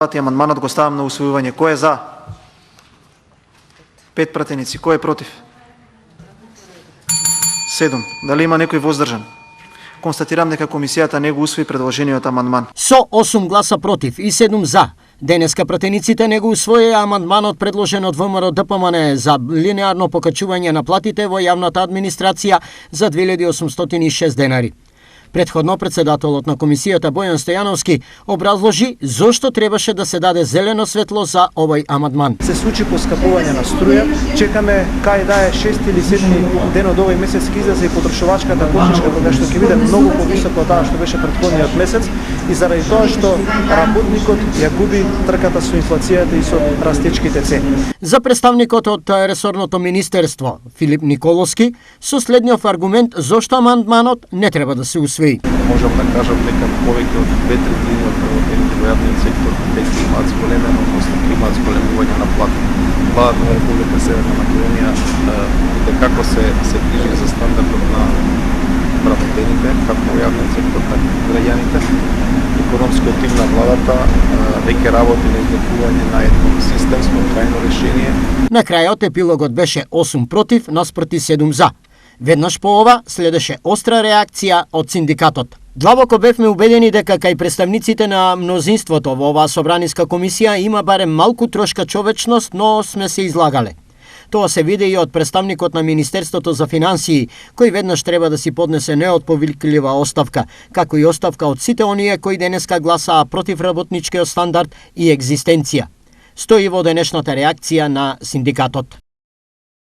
Амандманот го ставам на усвојување. Кој е за? 5 пратеници. Кој е против? 7. Дали има некој воздржан? Констатирам дека комисијата не го усвои предложениот амандман. Со 8 гласа против и 7 за, денеска пратениците не го усвоија амандманот предложен од ВМРО ДПМН за линеарно покачување на платите во јавната администрација за 2806 денари. Предходно председателот на комисијата Бојан Стојановски образложи зошто требаше да се даде зелено светло за овој амандман. Се случи поскапување на струја, чекаме кај да е 6 или 7 ден од овој месец ќе излезе и потрошувачката кошичка кога што ќе биде многу повисоко од таа што беше претходниот месец и заради тоа што работникот ја губи трката со инфлацијата и со растечките цени. За представникот од ресорното министерство Филип Николовски со следниот аргумент зошто амандманот не треба да се усвои. Можам да кажам дека повеќе од 2/3 од работените во јавниот сектор веќе имаат зголемено, односно имаат зголемување на плати. Владата на Република Северна Македонија и како се грижи за стандардот на работените, како во јавниот сектор, така и граѓаните. Економскиот тим на владата веќе работи на изготвување на едно системско трајно решение. На крајот епилогот беше 8 против наспроти 7 за. Веднаш по ова следеше остра реакција од синдикатот. Длабоко бевме убедени дека кај представниците на мнозинството во оваа собраниска комисија има барем малку трошка човечност, но сме се излагале. Тоа се види и од представникот на Министерството за финансии, кој веднаш треба да си поднесе неотповиклива оставка, како и оставка од сите оние кои денеска гласаа против работничкиот стандард и екзистенција. Стои во денешната реакција на синдикатот.